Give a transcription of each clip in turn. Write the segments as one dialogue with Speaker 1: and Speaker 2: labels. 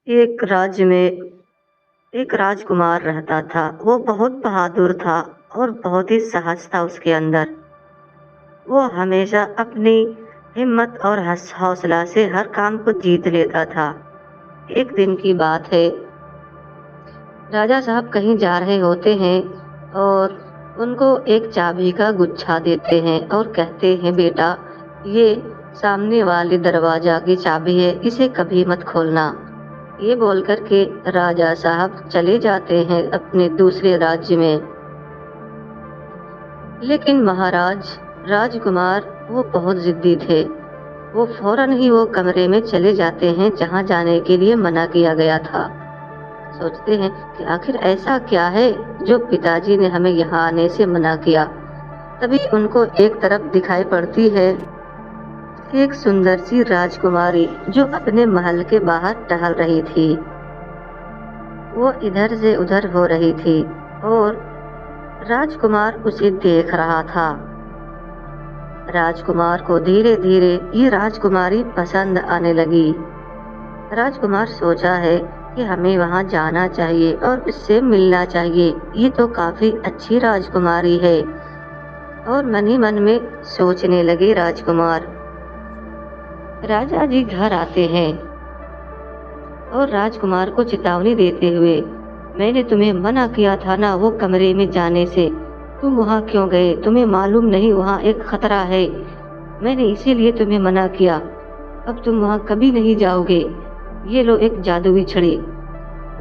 Speaker 1: एक राज्य में एक राजकुमार रहता था। वो बहुत बहादुर था और बहुत ही साहस था उसके अंदर। वो हमेशा अपनी हिम्मत और हौसला से हर काम को जीत लेता था। एक दिन की बात है, राजा साहब कहीं जा रहे होते हैं और उनको एक चाबी का गुच्छा देते हैं और कहते हैं, बेटा, ये सामने वाले दरवाजा की चाबी है, इसे कभी मत खोलना। ये बोल कर के राजा साहब चले जाते हैं अपने दूसरे राज्य में। लेकिन महाराज राजकुमार वो बहुत जिद्दी थे। वो फौरन ही वो कमरे में चले जाते हैं जहां जाने के लिए मना किया गया था। सोचते हैं कि आखिर ऐसा क्या है जो पिताजी ने हमें यहाँ आने से मना किया। तभी उनको एक तरफ दिखाई पड़ती है एक सुंदर सी राजकुमारी जो अपने महल के बाहर टहल रही थी। वो इधर से उधर हो रही थी और राजकुमार उसे देख रहा था। राजकुमार को धीरे धीरे ये राजकुमारी पसंद आने लगी। राजकुमार सोचा है कि हमें वहां जाना चाहिए और इससे मिलना चाहिए। ये तो काफी अच्छी राजकुमारी है। और मन ही मन में सोचने लगे राजकुमार। राजा जी घर आते हैं और राजकुमार को चेतावनी देते हुए, मैंने तुम्हें मना किया था ना वो कमरे में जाने से, तुम वहां क्यों गए? तुम्हें मालूम नहीं वहां एक खतरा है? मैंने इसीलिए तुम्हें मना किया। अब तुम वहां कभी नहीं जाओगे। ये लो एक जादुई छड़ी।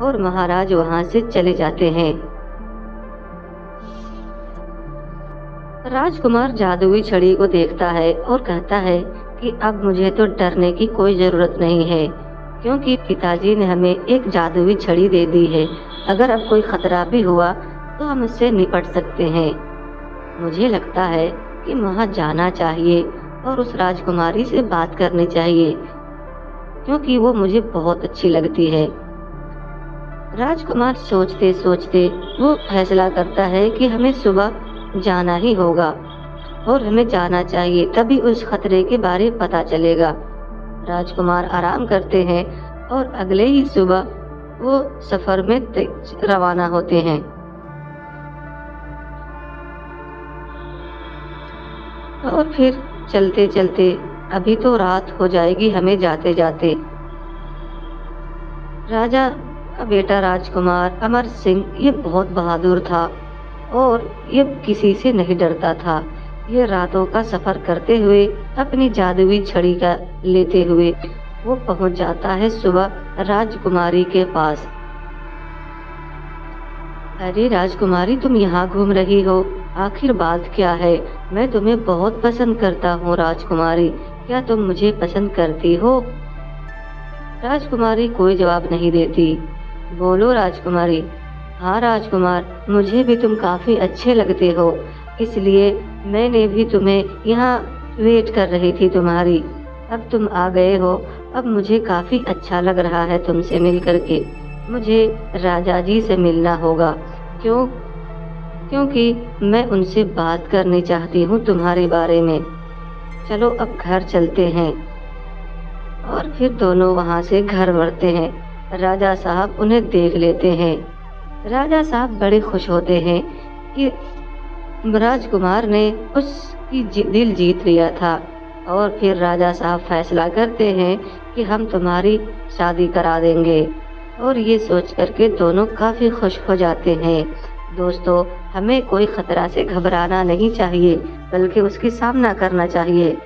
Speaker 1: और महाराज वहां से चले जाते हैं। राजकुमार जादुई छड़ी को देखता है और कहता है कि अब मुझे तो डरने की कोई जरूरत नहीं है, क्योंकि पिताजी ने हमें एक जादुई छड़ी दे दी है। अगर अब कोई खतरा भी हुआ तो हम इससे निपट सकते हैं। मुझे लगता है कि वहां जाना चाहिए और उस राजकुमारी से बात करनी चाहिए, क्योंकि वो मुझे बहुत अच्छी लगती है। राजकुमार सोचते सोचते वो फैसला करता है कि हमें सुबह जाना ही होगा और हमें जाना चाहिए, तभी उस खतरे के बारे में पता चलेगा। राजकुमार आराम करते हैं और अगले ही सुबह वो सफर में रवाना होते हैं। और फिर चलते चलते अभी तो रात हो जाएगी हमें जाते जाते। राजा का बेटा राजकुमार अमर सिंह ये बहुत बहादुर था और ये किसी से नहीं डरता था। ये रातों का सफर करते हुए अपनी जादुई छड़ी का लेते हुए वो पहुंच जाता है सुबह राजकुमारी के पास। अरे राजकुमारी, तुम यहाँ घूम रही हो, आखिर बात क्या है? मैं तुम्हें बहुत पसंद करता हूँ राजकुमारी, क्या तुम मुझे पसंद करती हो? राजकुमारी कोई जवाब नहीं देती। बोलो राजकुमारी। हाँ राजकुमार, मुझे भी तुम काफी अच्छे लगते हो, इसलिए मैंने भी तुम्हें यहाँ वेट कर रही थी तुम्हारी। अब तुम आ गए हो, अब मुझे काफी अच्छा लग रहा है तुमसे मिल करके। मुझे राजा जी से मिलना होगा, क्योंकि मैं उनसे बात करनी चाहती हूँ तुम्हारे बारे में। चलो अब घर चलते हैं। और फिर दोनों वहां से घर बढ़ते हैं। राजा साहब उन्हें देख लेते हैं। राजा साहब बड़े खुश होते हैं कि राजकुमार ने उसकी दिल जीत लिया था। और फिर राजा साहब फैसला करते हैं कि हम तुम्हारी शादी करा देंगे। और ये सोच करके दोनों काफी खुश हो जाते हैं। दोस्तों, हमें कोई खतरा से घबराना नहीं चाहिए, बल्कि उसकी सामना करना चाहिए।